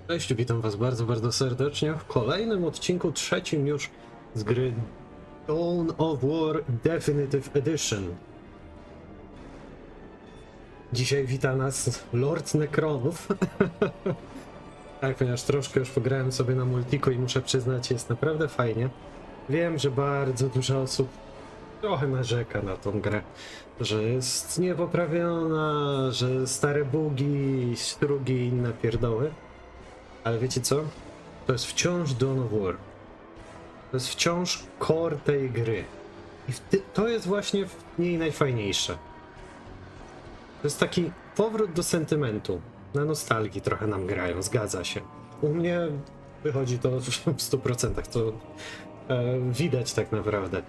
Cześć, witam was bardzo, bardzo serdecznie w kolejnym odcinku, trzecim już z gry Dawn of War Definitive Edition. Dzisiaj wita nas Lord Necronów. Tak, ponieważ troszkę już pograłem sobie na multiku i muszę przyznać, jest naprawdę fajnie. Wiem, że bardzo dużo osób trochę narzeka na tą grę, że jest niepoprawiona, że stare bugi, strugi i inne pierdoły. Ale wiecie co? To jest wciąż Dawn of War. To jest wciąż core tej gry. I to jest właśnie w niej najfajniejsze. To jest taki powrót do sentymentu. Na nostalgii trochę nam grają, zgadza się. U mnie wychodzi to w 100%, to widać tak naprawdę.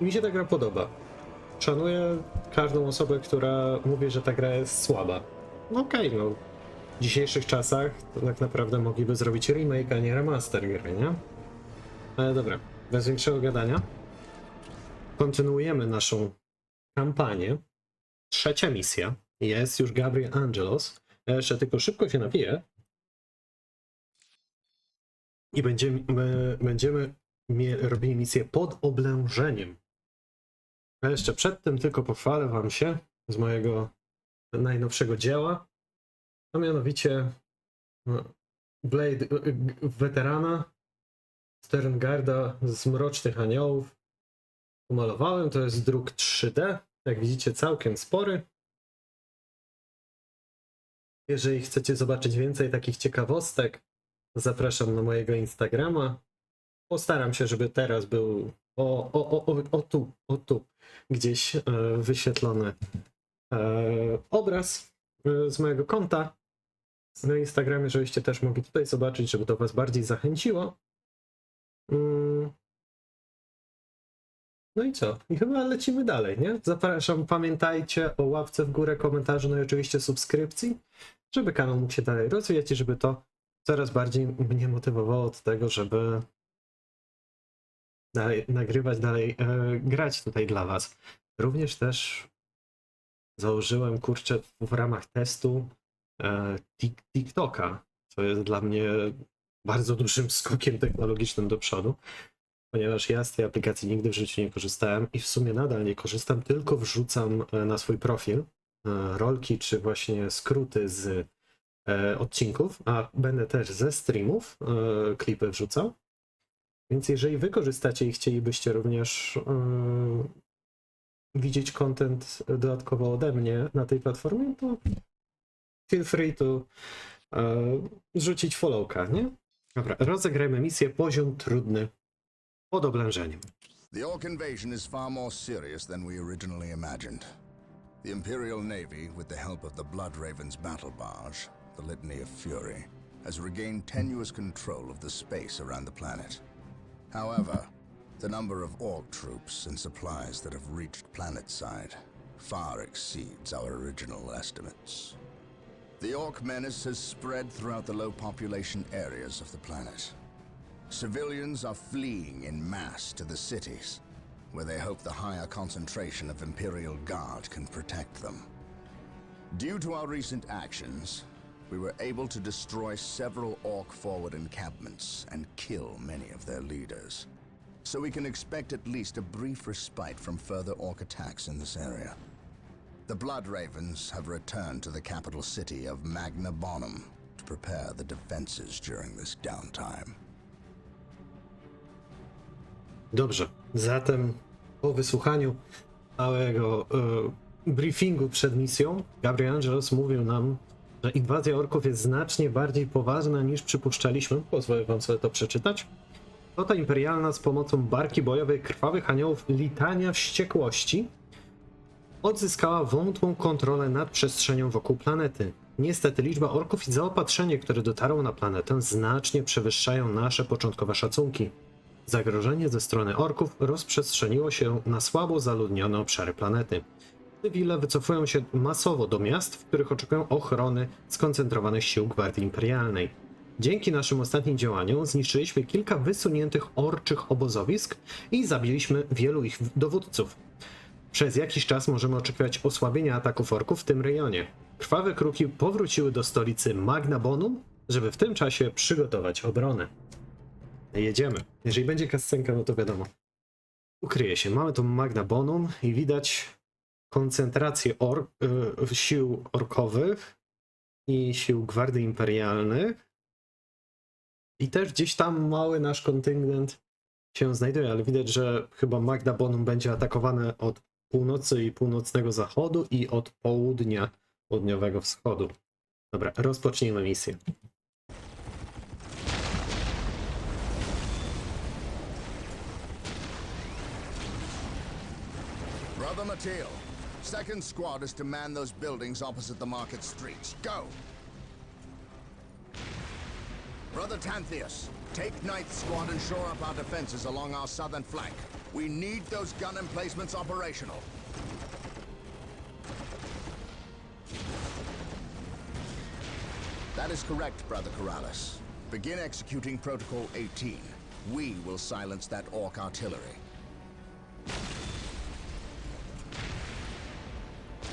Mi się ta gra podoba. Szanuję każdą osobę, która mówi, że ta gra jest słaba. No okej, no. W dzisiejszych czasach to tak naprawdę mogliby zrobić remake, a nie remaster gry, nie? Ale dobra, bez większego gadania. Kontynuujemy naszą kampanię. Trzecia misja. Jest już Gabriel Angelos. Ja jeszcze tylko szybko się napiję. I będziemy robili misję pod oblężeniem. A jeszcze przed tym tylko pochwalę wam się z mojego najnowszego dzieła. A mianowicie Blade weterana Sterngarda z Mrocznych Aniołów umalowałem. To jest druk 3D. Jak widzicie, całkiem spory. Jeżeli chcecie zobaczyć więcej takich ciekawostek, zapraszam na mojego Instagrama. Postaram się, żeby teraz był o tu gdzieś wyświetlony obraz z mojego konta na Instagramie, żebyście też mogli tutaj zobaczyć, żeby to was bardziej zachęciło. No i co? I chyba lecimy dalej, nie? Zapraszam, pamiętajcie o łapce w górę, komentarzu, no i oczywiście subskrypcji, żeby kanał mógł się dalej rozwijać i żeby to coraz bardziej mnie motywowało do tego, żeby dalej nagrywać, dalej grać tutaj dla was. Również też założyłem, kurczę, w ramach testu TikToka, co jest dla mnie bardzo dużym skokiem technologicznym do przodu, ponieważ ja z tej aplikacji nigdy w życiu nie korzystałem i w sumie nadal nie korzystam, tylko wrzucam na swój profil rolki czy właśnie skróty z odcinków, a będę też ze streamów klipy wrzucał. Więc jeżeli wy korzystacie i chcielibyście również widzieć content dodatkowo ode mnie na tej platformie, to feel free to rzucić followka, nie? Dobra, rozegrajmy misję poziom trudny pod oblężeniem. The Orc invasion is far more serious than we originally imagined. The Imperial Navy, with the help of the Blood Raven's battle barge, the Litany of Fury, has regained tenuous control of the space around the planet. However, the number of Orc troops and supplies that have reached planetside far exceeds our original estimates. The Orc menace has spread throughout the low population areas of the planet. Civilians are fleeing in mass to the cities, where they hope the higher concentration of Imperial Guard can protect them. Due to our recent actions, we were able to destroy several Orc forward encampments and kill many of their leaders. So we can expect at least a brief respite from further Orc attacks in this area. The Blood Ravens have returned to the capital city of Magna Bonum to prepare the defenses during this downtime. Dobrze, zatem po wysłuchaniu całego briefingu przed misją, Gabriel Angelos mówił nam, że inwazja orków jest znacznie bardziej poważna niż przypuszczaliśmy. Pozwolę wam sobie to przeczytać. Flota imperialna z pomocą barki bojowej Krwawych Aniołów Litania Wściekłości odzyskała wątłą kontrolę nad przestrzenią wokół planety. Niestety liczba orków i zaopatrzenie, które dotarło na planetę, znacznie przewyższają nasze początkowe szacunki. Zagrożenie ze strony orków rozprzestrzeniło się na słabo zaludnione obszary planety. Cywile wycofują się masowo do miast, w których oczekują ochrony skoncentrowanych sił Gwardii Imperialnej. Dzięki naszym ostatnim działaniom zniszczyliśmy kilka wysuniętych orczych obozowisk i zabiliśmy wielu ich dowódców. Przez jakiś czas możemy oczekiwać osłabienia ataków orków w tym rejonie. Krwawe kruki powróciły do stolicy Magna Bonum, żeby w tym czasie przygotować obronę. Jedziemy. Jeżeli będzie kascenka, no to wiadomo. Ukryje się. Mamy tu Magna Bonum i widać koncentrację sił orkowych i sił Gwardii Imperialnych. I też gdzieś tam mały nasz kontyngent się znajduje, ale widać, że chyba Magna Bonum będzie atakowane od północy i północnego zachodu i od południa, południowego wschodu. Dobra, rozpocznijmy misję. Brother Mateo, second squad is to man those buildings opposite the market streets. Go! Brother Tantheus, take ninth squad and shore up our defenses along our southern flank. We need those gun emplacements operational. That is correct, Brother Corrales. Begin executing Protocol 18. We will silence that orc artillery.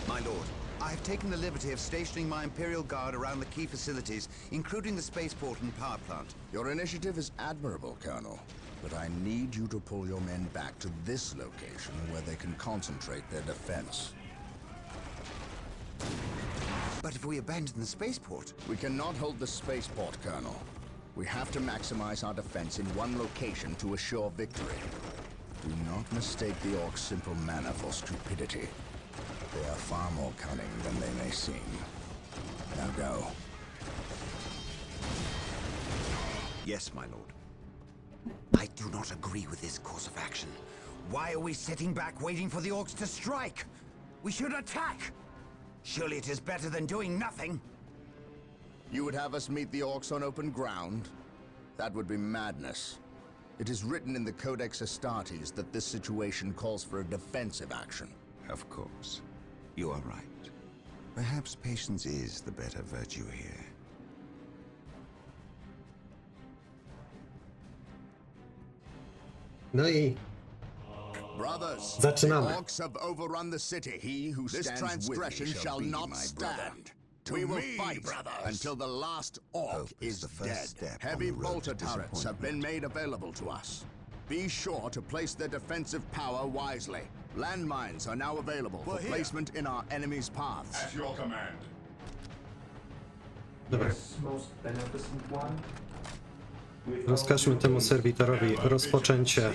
My lord, I have taken the liberty of stationing my Imperial Guard around the key facilities, including the spaceport and power plant. Your initiative is admirable, Colonel, but I need you to pull your men back to this location where they can concentrate their defense. But if we abandon the spaceport... We cannot hold the spaceport, Colonel. We have to maximize our defense in one location to assure victory. Do not mistake the Orcs' simple manner for stupidity. They are far more cunning than they may seem. Now go. Yes, my lord. I do not agree with this course of action. Why are we sitting back waiting for the Orcs to strike? We should attack! Surely it is better than doing nothing. You would have us meet the Orcs on open ground? That would be madness. It is written in the Codex Astartes that this situation calls for a defensive action. Of course. You are right. Perhaps patience is the better virtue here. No i Brothers, zaczynamy. the Orcs have overrun the city. He who stands this transgression shall not stand. We will fight until the last Orc is dead. Heavy bolter turrets have been made available to us. Be sure to place their defensive power wisely. Landmines are now available for placement in our enemy's paths. At your command. Dobra. Most beneficent one. Rozkażmy temu serwitorowi rozpoczęcie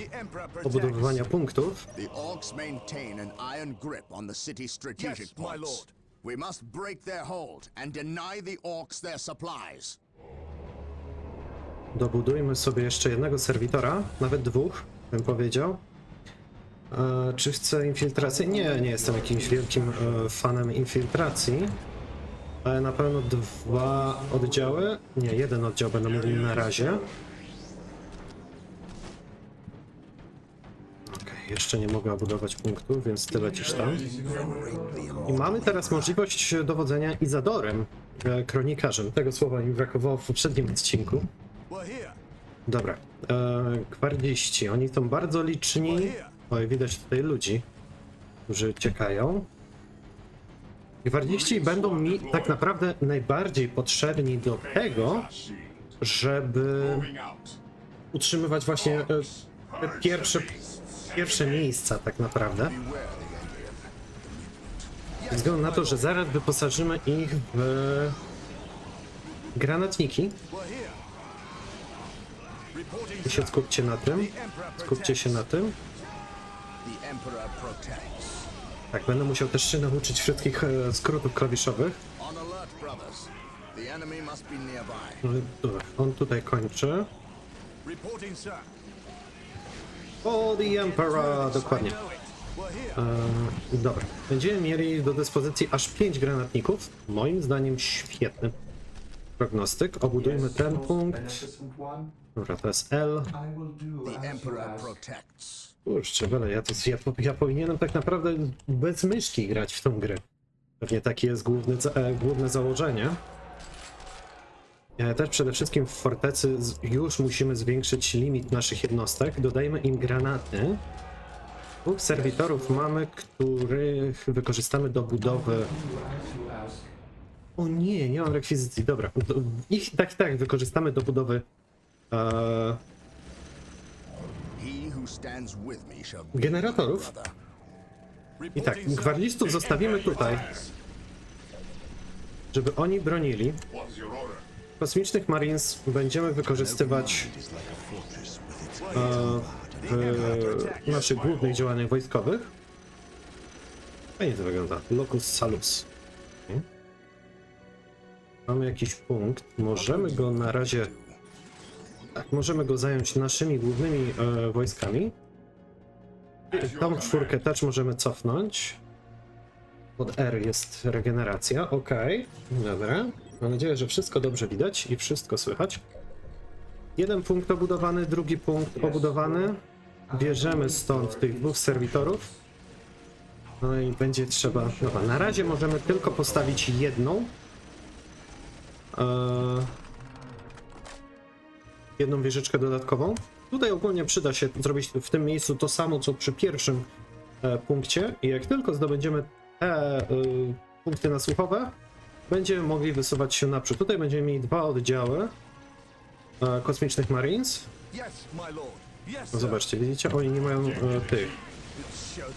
obudowywania punktów. The Orcs maintain an iron grip on the city's strategic points. We must break their hold and deny the Orcs their supplies. Dobudujmy sobie jeszcze jednego serwitora, nawet dwóch, bym powiedział. Czy chcę infiltrację? Nie, nie jestem jakimś wielkim fanem infiltracji. Ale na pewno dwa oddziały. Nie, jeden oddział będę mówił na razie. Okej, jeszcze nie mogę budować punktów, więc ty lecisz tam. I mamy teraz możliwość dowodzenia Izadorem, kronikarzem. Tego słowa mi brakowało w poprzednim odcinku. Dobra, gwardziści, oni są bardzo liczni. Oj, widać tutaj ludzi, którzy uciekają. Gwardziści będą mi tak naprawdę najbardziej potrzebni do tego, żeby utrzymywać właśnie te pierwsze miejsca tak naprawdę. Ze względu na to, że zaraz wyposażymy ich w granatniki. I się skupcie na tym. Skupcie się na tym. Tak, będę musiał też się nauczyć wszystkich skrótów klawiszowych. No, dobra, on tutaj kończy. O, the Emperor! Dokładnie. Dobra, będziemy mieli do dyspozycji aż 5 granatników. Moim zdaniem świetny prognostyk. Obudujmy ten punkt. Dobra, to jest L. Kurczę, byle, ja powinienem tak naprawdę bez myszki grać w tą grę. Pewnie takie jest główne założenie. Też przede wszystkim w fortecy już musimy zwiększyć limit naszych jednostek. Dodajmy im granaty. Dwóch serwitorów mamy, których wykorzystamy do budowy... O nie, nie mam rekwizycji, dobra. Ich tak wykorzystamy do budowy He who stands with me shall be generatorów. my brother. I tak, gwardzistów zostawimy tutaj, żeby oni bronili. What's your order? Kosmicznych Marines będziemy wykorzystywać w naszych głównych działaniach wojskowych. Fajnie to wygląda. Locus Salus. Mamy jakiś punkt. Możemy go na razie... Tak, możemy go zająć naszymi głównymi wojskami. Tą czwórkę też możemy cofnąć. Pod R jest regeneracja. Ok, dobra. Mam nadzieję, że wszystko dobrze widać i wszystko słychać. Jeden punkt obudowany, drugi punkt obudowany. Bierzemy stąd tych dwóch serwitorów. No i będzie trzeba... Dobra, na razie możemy tylko postawić jedną. Jedną wieżyczkę dodatkową. Tutaj ogólnie przyda się zrobić w tym miejscu to samo, co przy pierwszym punkcie. I jak tylko zdobędziemy te punkty nasłuchowe, będziemy mogli wysuwać się naprzód. Tutaj będziemy mieli dwa oddziały kosmicznych Marines. No zobaczcie, widzicie? Oni nie mają tych.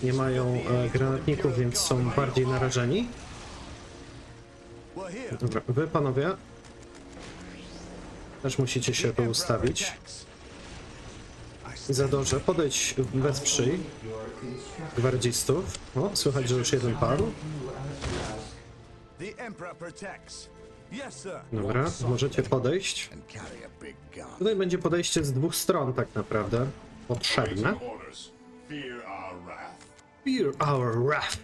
Nie mają granatników, więc są bardziej narażeni. Dobra, wy panowie też musicie się tu ustawić. Zadorze, podejdź, wesprzyj gwardzistów. O, słychać, że już jeden padł. Dobra, możecie podejść. And carry a big gun. Tutaj będzie podejście z dwóch stron tak naprawdę potrzebne. Orders. Fear our wrath. Fear our wrath.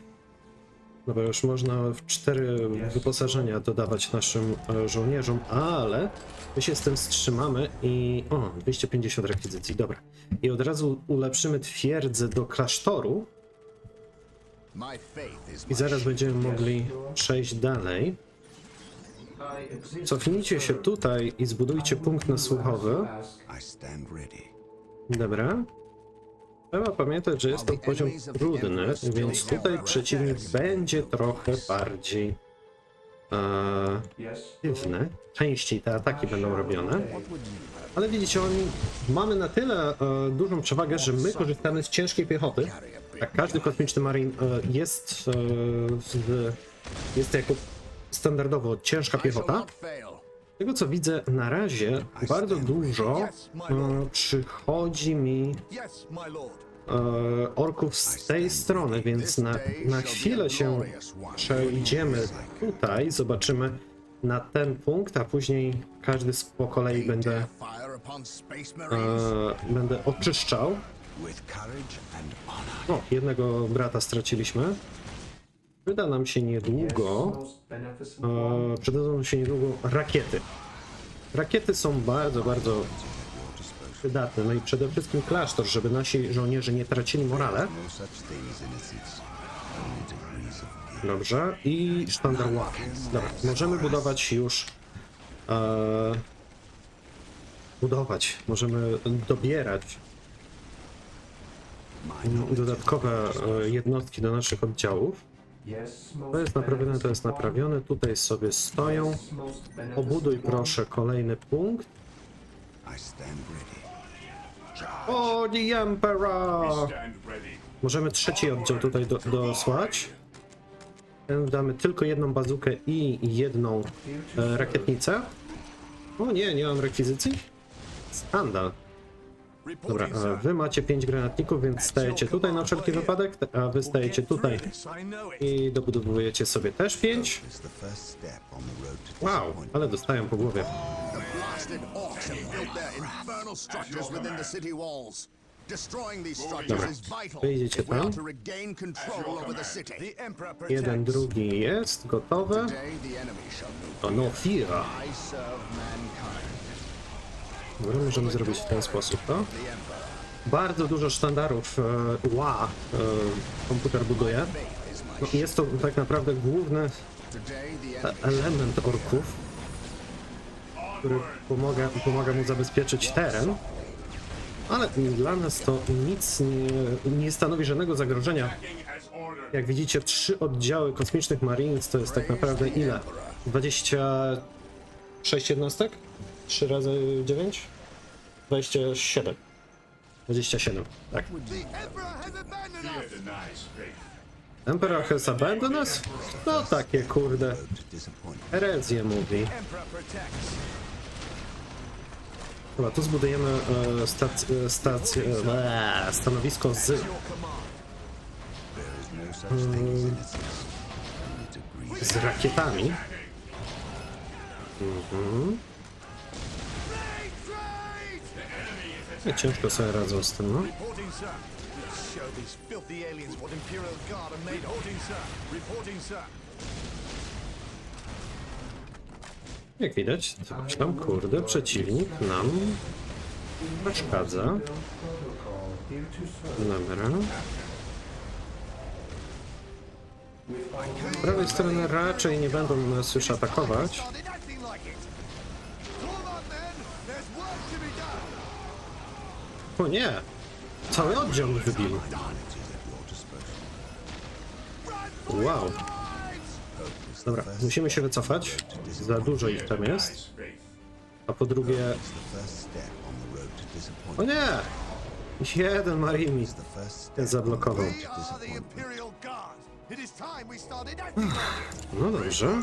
Dobra, już można w 4 wyposażenia dodawać naszym żołnierzom, ale my się z tym wstrzymamy i... O, 250 rekwizycji, dobra. I od razu ulepszymy twierdzę do klasztoru My faith is i my zaraz będziemy mogli przejść dalej. Cofnijcie się tutaj i zbudujcie punkt nasłuchowy. I stand ready. Dobra. Trzeba pamiętać, że jest to poziom trudny, więc tutaj przeciwnik będzie trochę bardziej aktywny. Częściej te ataki będą robione. Ale widzicie, mamy na tyle dużą przewagę, że my korzystamy z ciężkiej piechoty. Tak, każdy kosmiczny marin jest jako standardowo ciężka I shall piechota. not fail. Z tego co widzę na razie bardzo dużo przychodzi mi Yes, my lord. orków z tej strony, więc na chwilę się przejdziemy tutaj, zobaczymy na ten punkt, a później każdy po kolei będę Fire upon space marines. będę oczyszczał. With courage and honor. O, jednego brata straciliśmy. Przyda nam się niedługo, przydadzą nam się niedługo rakiety. Rakiety są bardzo, bardzo przydatne. No i przede wszystkim klasztor, żeby nasi żołnierze nie tracili morale. No such thing as innocence. Only degrees of Dobrze. I sztandar łapień. Dobra, możemy budować już... możemy dobierać dodatkowe jednostki do naszych oddziałów. To jest naprawione, to jest naprawione. Tutaj sobie stoją. Obuduj proszę kolejny punkt. I stand ready. O, the Emperor! Stand ready. Możemy trzeci oddział tutaj dosłać. Damy tylko jedną bazukę i jedną rakietnicę. O nie, nie mam rekwizycji. Skandal. Dobra, wy macie 5 granatników, więc stajecie tutaj na wszelki wypadek, a wy stajecie tutaj i dobudowujecie sobie też 5. It's the first step on the road to Wow, disappointment. ale dostają po głowie. The blasted orcs have built their infernal structures within the city walls. Destroying these structures is vital Wyjdziecie if we are tam. to regain control over the city. Jeden, drugi jest gotowy. Today the enemy shall know To no fear. I serve mankind. Dobra, możemy zrobić w ten sposób to. Bardzo dużo sztandarów komputer buduje. No i jest to tak naprawdę główny Today the enemy element orków, który pomaga mu zabezpieczyć teren. ale dla nas to nic nie stanowi żadnego zagrożenia. Acting as ordered. Jak widzicie, 3 oddziały kosmicznych Marines to jest tak naprawdę ile? 26 jednostek? 3 razy 9? 27. 27, tak. Fear denies faith. Emperor has abandoned us? No takie kurde. Herezję mówi. Chyba tu zbudujemy stanowisko z rakietami. Ciężko sobie radzą z tym, no. Reporting, sir. Let's show these filthy aliens what Imperial Guard are made. Reporting, sir. Reporting, sir. Jak widać, coś tam, kurde, przeciwnik nam przeszkadza. Dobra. Z prawej strony raczej nie będą nas już atakować. Started acting like it. Form up, men. There's work to be done. O nie! Cały oddział mi wybił. Wow. Dobra, musimy się wycofać. Za dużo ich tam jest. Denies faith. A po drugie... O nie! Jeden Marimi jest zablokował. We are the Imperial Guard. It is time we started acting like it. No dobrze.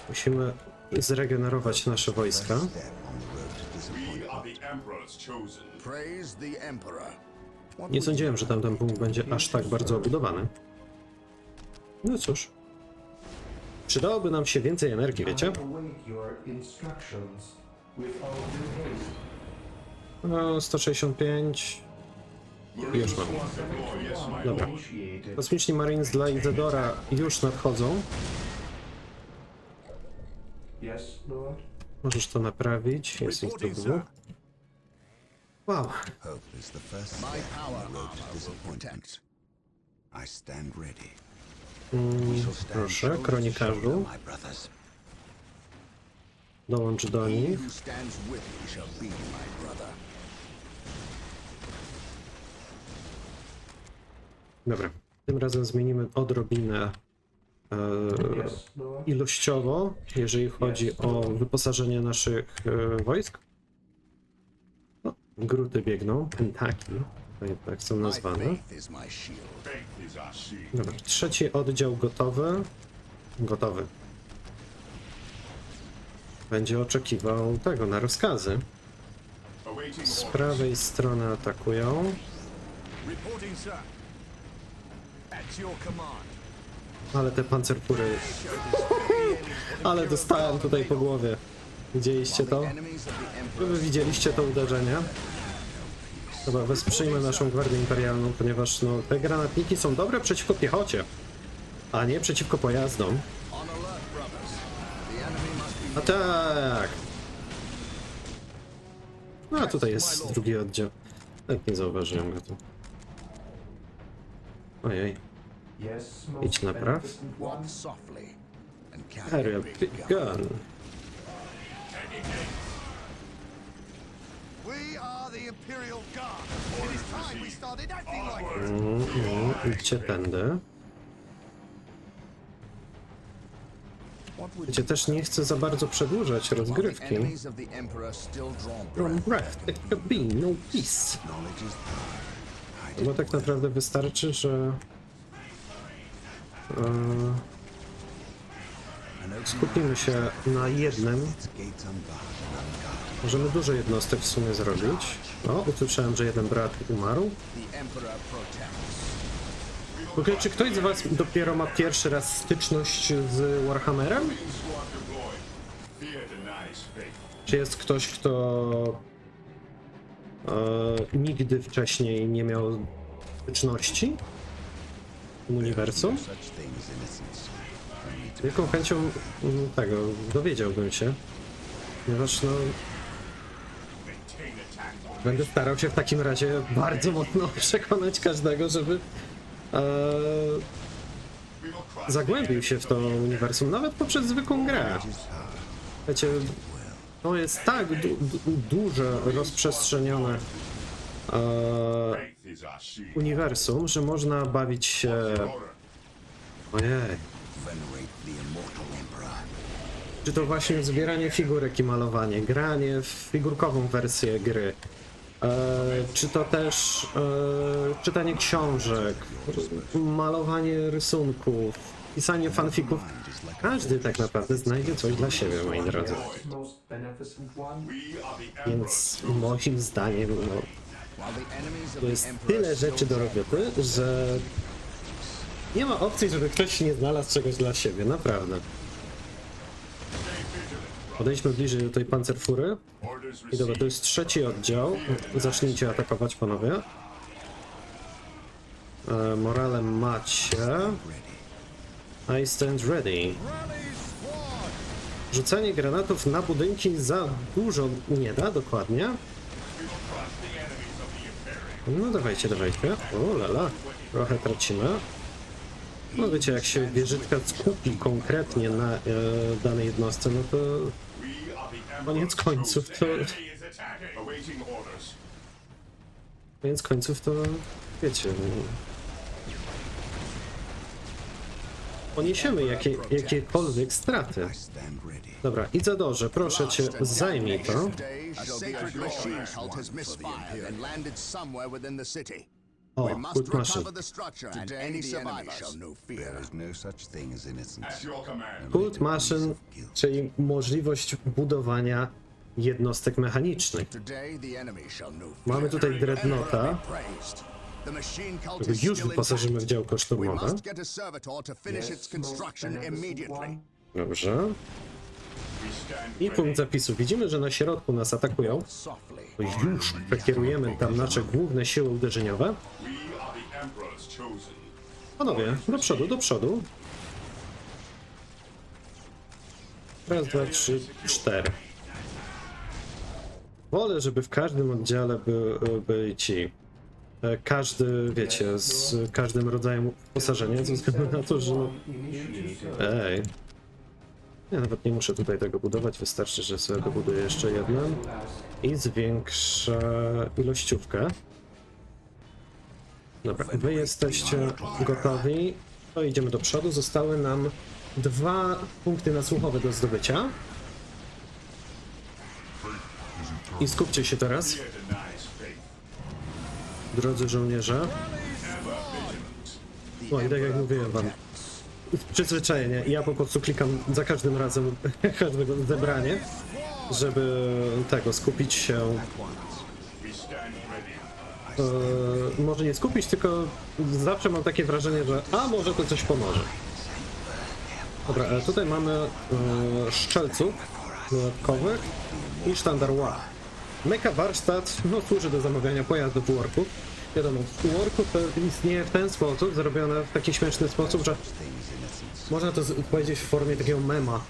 Musimy zregenerować nasze wojska. We are the Emperor's chosen. Praise the Emperor. Nie sądziłem, że tamten punkt będzie aż tak bardzo obudowany. No cóż. Przydałoby nam się więcej energii, wiecie? Await your instructions with all due haste. No, 165. Już mam. Dobra. Initiated. Kosmiczni Marines dla Izedora już nadchodzą. Yes, Lord. Możesz to naprawić. Jest ich tu dwóch. Wow. Hope is the first My step power on the road to armor will disappointment. protect. I stand ready. We shall stand Proszę, shoulder to kronikarzu. shoulder, my brothers. Dołącz do He nich. who stands with me shall be my brother. Dobra. Tym razem zmienimy odrobinę Yes, Lord. ilościowo, jeżeli chodzi o wyposażenie naszych wojsk. No, gruty biegną, pentaki, tak są My nazwane. faith is my shield. Faith is our shield. Dobra, trzeci oddział gotowy. Gotowy. Będzie oczekiwał tego, na rozkazy. Awaiting Z orders. prawej strony atakują, Reporting, sir. At your command. ale te pancerpury... Ale dostałem tutaj po głowie. Widzieliście to? Enemies of the Wy Emperor widzieliście to uderzenie? Chyba wesprzyjmy naszą Gwardię Imperialną, ponieważ no, te granatniki są dobre przeciwko piechocie, a nie przeciwko pojazdom. on alert, brothers. The enemy must be A tak! No a tutaj jest drugi oddział. Tak, nie zauważyłem go tu. Ojej. Yes, Idź napraw. beneficent walk one. softly and carry Area a big gun. gun. We are the Imperial Guard. It is time we started acting like it. Idźcie tędy. What would Wiecie, też nie chcę za bardzo przedłużać the rozgrywki. enemies of the Emperor still draw From breath? breath, it could be no peace. Knowledge is power. Bo tak naprawdę wystarczy, że skupimy się na jednym. Its gates unbarred and unguarded. Możemy dużo jednostek w sumie zrobić. O, usłyszałem, że jeden brat umarł. The Emperor protects. W ogóle, czy ktoś z was dopiero ma pierwszy raz styczność z Warhammerem? Squad deployed. Fear denies faith. Czy jest ktoś, kto nigdy wcześniej nie miał styczności w tym uniwersum? Such thing as innocence. Z wielką chęcią tego dowiedziałbym się, ponieważ no, Maintain attack on będę starał się w takim razie bardzo mocno przekonać każdego, żeby We will crush zagłębił się w to uniwersum, nawet poprzez zwykłą grę. Wiecie, to jest tak duże, rozprzestrzenione Faith is our shield. uniwersum, że można bawić się... Ojej. Venerate the immortal Emperor. Czy to właśnie zbieranie figurek i malowanie, granie w figurkową wersję gry, czy to też czytanie książek, malowanie rysunków, pisanie fanfików. Każdy tak naprawdę znajdzie coś dla siebie, moi drodzy. Most beneficent one. We are the Emperor's Więc moim zdaniem no, While the enemies of to the jest Emperor tyle still rzeczy do roboty, że nie ma opcji, żeby ktoś nie znalazł czegoś dla siebie, naprawdę. Podejdźmy bliżej do tej pancerfury. orders I dobra, to received. jest trzeci oddział. Zacznijcie atakować, panowie. Moralem macie. I stand ready. Rzucanie granatów na budynki za dużo nie da, dokładnie. No dawajcie, dawajcie. O lala, trochę tracimy. No wiecie, jak się wieżyczka skupi konkretnie na danej jednostce, no to We are the koniec Emperor's końców troops. to... The enemy is attacking. Awaiting orders. Koniec końców to... wiecie... no, poniesiemy jakiekolwiek straty. I stand ready. Dobra, Izadorze, proszę cię, zajmij to. Today, a sacred machine cult has misfired and landed somewhere within the city. O, We must kult maszyn. recover the structure and Today any the enemy survivors. shall know fear. There is no such thing as innocence. At your command. Kult maszyn, czyli możliwość budowania jednostek mechanicznych. Today, the enemy shall know fear. Mamy tutaj Dreadnoughta, Praised. The machine cult który is już still wyposażymy w intact. działko We szturmowe. must get a servitor to finish its Yes, most construction beneficent immediately. one. Dobrze. We stand I ready. punkt zapisu. Widzimy, że na środku nas atakują. Softly. To już przekierujemy tam nasze główne siły uderzeniowe. We are the Emperor's chosen. Panowie, do przodu, do przodu. Raz, dwa, trzy, cztery. Wolę, żeby w każdym oddziale byli ci. Każdy, wiecie, z każdym rodzajem uposażenia, ze względu na to, że... no, Initiative. Ej. Ja nawet nie muszę tutaj tego budować, wystarczy, że sobie dobuduję jeszcze jednym i zwiększę ilościówkę. Dobra, wy jesteście gotowi, to idziemy do przodu. Zostały nam 2 punkty nasłuchowe do zdobycia. I skupcie się teraz, Fear denies faith. drodzy żołnierze. O, i tak jak mówiłem wam, przyzwyczajenie. Ja po prostu klikam za każdym razem każdego zebranie, żeby tego, skupić się. We stand ready. Może nie skupić, tylko zawsze mam takie wrażenie, że a może to coś pomoże. Dobra, tutaj mamy szczelców dodatkowych i sztandar ła. Meka warsztat no, służy do zamawiania pojazdów worków. Wiadomo, worków to istnieje w ten sposób, zrobione w taki śmieszny sposób, że można to powiedzieć w formie takiego mema.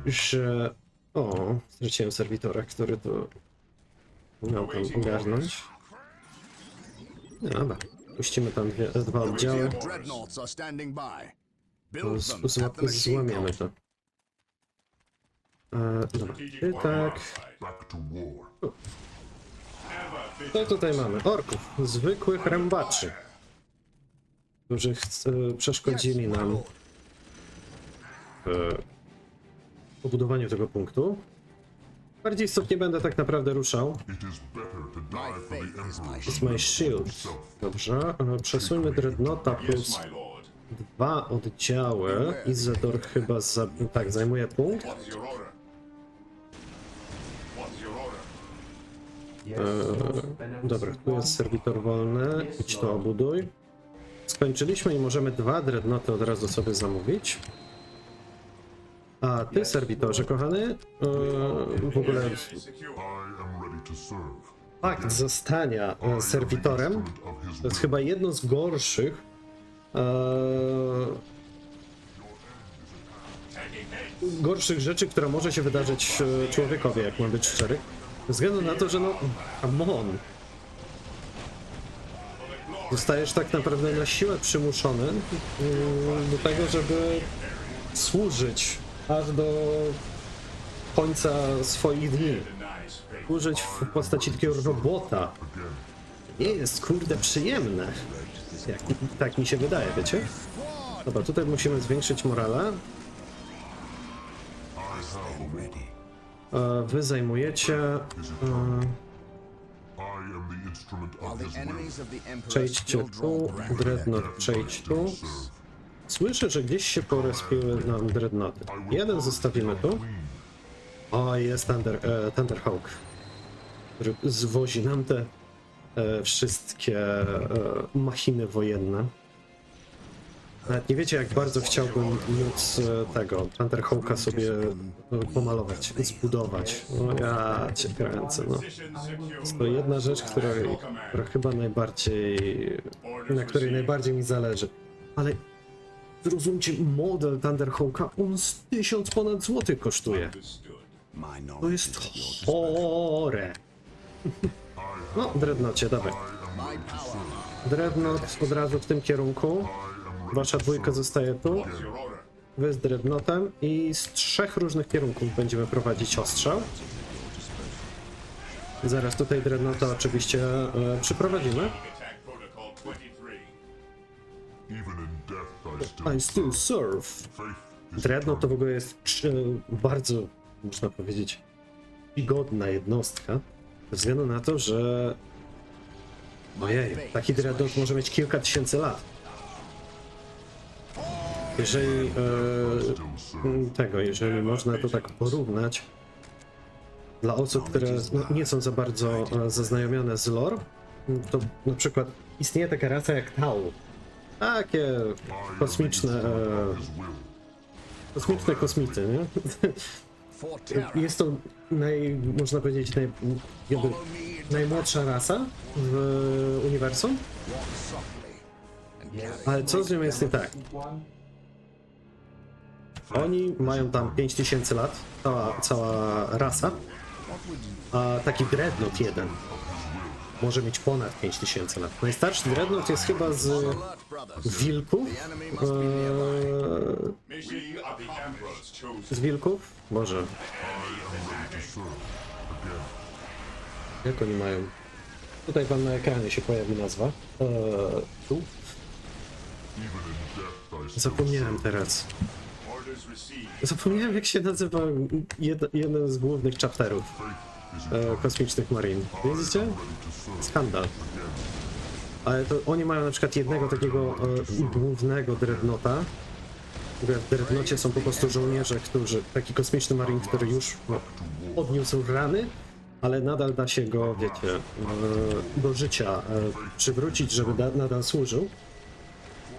Że... O, straciłem serwitora, który to miał tam ogarnąć. No, dobra, puścimy tam dwa oddziały. Dreadnoughts are standing by. Build them at the machine Złamiemy cult. to. Dobra, i tak. Back to war. Co tutaj mamy? Orków, zwykłych rębaczy, którzy przeszkodzili nam w pobudowaniu tego punktu. Bardziej istotnie będę tak naprawdę ruszał. My faith is my It's my shield. Dobrze, przesuńmy Dreadnoughta plus My lord. 2 oddziały. Izador chyba tak, zajmuje punkt. What's your order? What's your order? Yes, most beneficent Dobra, tu one. jest serwitor wolny. Idź to obuduj. Skończyliśmy i możemy 2 dreadnoughty od razu sobie zamówić. A ty, serwitorze, kochany, w ogóle Secure. fakt zostania serwitorem to jest chyba jedno z gorszych gorszych rzeczy, która może się wydarzyć człowiekowi, jak mam być szczery. Ze względu na to, że no, come on. Zostajesz tak naprawdę na siłę przymuszony do tego, żeby służyć aż do końca swoich dni. Denies faith. Użyć w postaci takiego robota nie jest, kurde, przyjemne. Tak mi się wydaje, wiecie? Dobra, tutaj musimy zwiększyć morale. Wy zajmujecie... While the enemies of the Emperor Przejdźcie still draw tu, ground, Dreadnought, przejdź tu. Słyszę, że gdzieś się porespiły nam Dreadnoughty. Jeden zostawimy tu. O, jest Thunderhawk, który zwozi nam te wszystkie machiny wojenne. Nawet nie wiecie, jak bardzo chciałbym móc tego Thunderhawka sobie pomalować, zbudować. No ja cię kręcę, no. Jest to jedna rzecz, która chyba najbardziej, na której najbardziej mi zależy. Ale zrozumcie, model Thunderhawka, on z 1000 ponad złotych kosztuje. My To knowledge jest is at your disposal. chore. No, Dreadnoughcie, dawaj. my power Dreadnought od razu w tym kierunku. Wasza dwójka zostaje tu. Your order. Wy z Dreadnoughtem i z 3 różnych kierunków będziemy prowadzić ostrzał. Zaraz tutaj Dreadnoughta oczywiście przyprowadzimy. Attack protocol 23. Even in death, I still serve. Dreadnought to w ogóle jest bardzo, można powiedzieć, wygodna jednostka. Ze względu na to, że... Ojej, taki Dreadnought może mieć kilka tysięcy lat. Jeżeli jeżeli można to tak porównać dla osób, które nie są za bardzo zaznajomione z lore, to na przykład istnieje taka rasa jak Tau. Takie kosmiczne kosmity, nie? for terror. Jest to można powiedzieć najmłodsza rasa w uniwersum, Walk softly and ale co z nią jest nie tak? Oni mają tam 5000 lat, cała rasa, a taki Dreadnought jeden może mieć ponad 5000 lat. Najstarszy Dreadnought jest chyba z alert, brothers. wilków. Mission of the Emperor's chosen. Z wilków? Może. Jak oni mają? Tutaj wam na ekranie się pojawi nazwa. Tu? Zapomniałem teraz. Orders received. Zapomniałem, jak się nazywa jeden z głównych chapterów kosmicznych Marine. Widzicie? Skandal. Ale to oni mają na przykład jednego takiego głównego Dreadnoughta. W Dreadnoughcie są po prostu żołnierze, taki kosmiczny Marine, który już odniósł rany, ale nadal da się go, wiecie, do życia przywrócić, żeby nadal służył.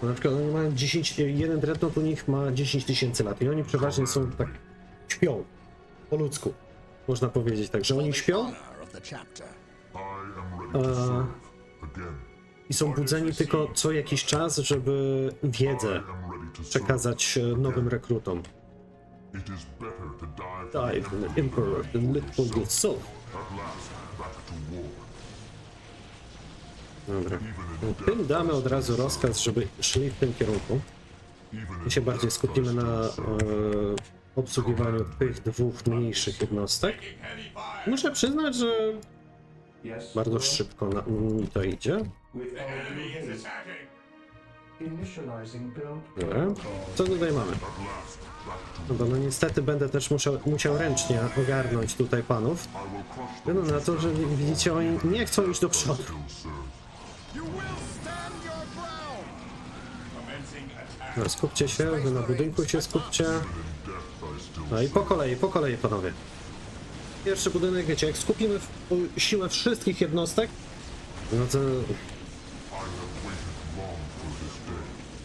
Na przykład oni mają jeden Dreadnought u nich ma 10 000 lat i oni przeważnie są tak, śpią, po ludzku, można powiedzieć tak, że oni śpią Honor of the chapter. i są budzeni tylko co jakiś czas, żeby wiedzę przekazać nowym rekrutom. It is better to die Die from the Emperor than live for yourself. at last back to war. Dobra. Tym damy od razu rozkaz, żeby szli w tym kierunku. My się bardziej skupimy na obsługiwaniu tych dwóch mniejszych jednostek. Muszę przyznać, że Yes. bardzo szybko mi to idzie. With our Enemy is new attacking. initializing build Dobra. protocol. Co tutaj mamy? Dobra, no niestety będę też musiał ręcznie ogarnąć tutaj panów. Ze względu na to, że widzicie, oni nie chcą iść do przodu. You will stand your ground. Commencing attack. No, skupcie się, wy na budynku się skupcie. No i po kolei panowie. Pierwszy budynek, wiecie, jak skupimy siłę wszystkich jednostek, no to...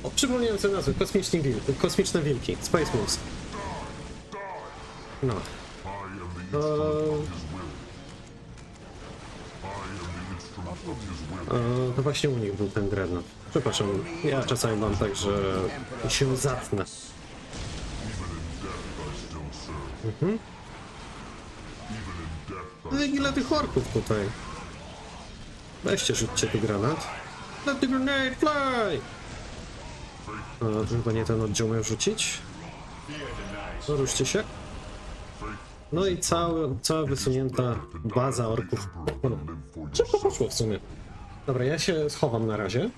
O, przypomniałem sobie nazwę, kosmiczne wilki, Space Wolves. No. To właśnie u nich był ten Dreadnought. Przepraszam, ja czasami mam tak, że się zatnę. No i ile tych orków tutaj? Weźcie, rzućcie tu granat. Let the grenade fly! To chyba nie ten oddział miał rzucić. Poruszcie się. No i cała wysunięta baza orków. Szybko poszło w sumie. Dobra, ja się schowam na razie.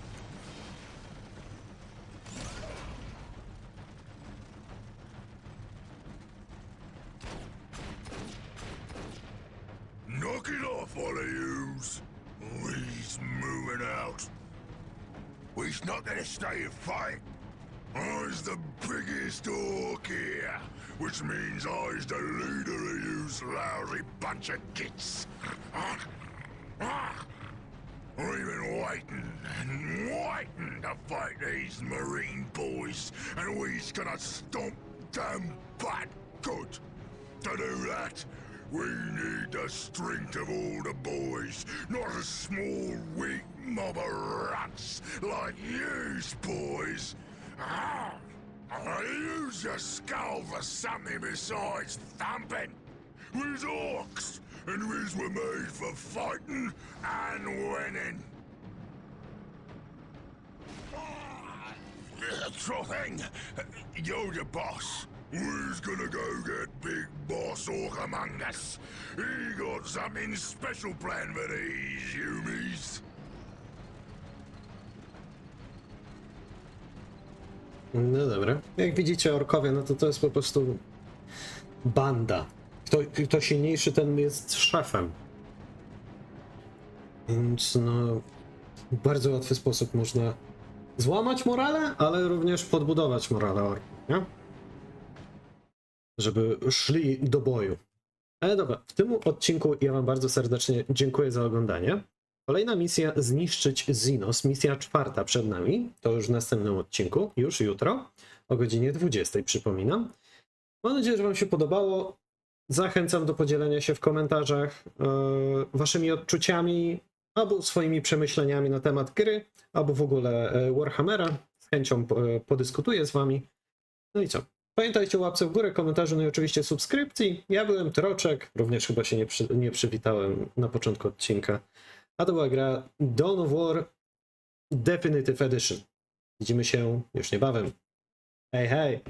Knock it off, all of yous. We's moving out. We's not gonna stay and fight. I's the biggest orc here, which means I's the leader of yous lousy bunch of gits. We've been waiting and waiting to fight these marine boys, and we's gonna stomp them butt good. To do that, we need the strength of all the boys, not a small, weak mob of rats like yous boys. Use your skull for something besides thumping. We's orcs, and we's were made for fighting and winning. Sure thing. You're the boss. We's gonna go get Big Boss Orc among us. He got something special planned for these humies. No dobra. Jak widzicie, orkowie, no to jest po prostu banda. Kto silniejszy, ten jest szefem. Więc no, w bardzo łatwy sposób można złamać morale, ale również podbudować morale orków, nie? Żeby szli do boju. Ale dobra, w tym odcinku ja wam bardzo serdecznie dziękuję za oglądanie. Kolejna misja zniszczyć Zynos, misja 4 przed nami, to już w następnym odcinku, już jutro, o godzinie 20, przypominam. Mam nadzieję, że wam się podobało. Zachęcam do podzielenia się w komentarzach waszymi odczuciami, albo swoimi przemyśleniami na temat gry, albo w ogóle Warhammera. Z chęcią podyskutuję z wami. No i co? Pamiętajcie o łapce w górę, komentarzu, no i oczywiście subskrypcji. Ja byłem Troczek, również chyba się nie przywitałem na początku odcinka. A to była gra Dawn of War Definitive Edition. Widzimy się już niebawem. Hej, hej!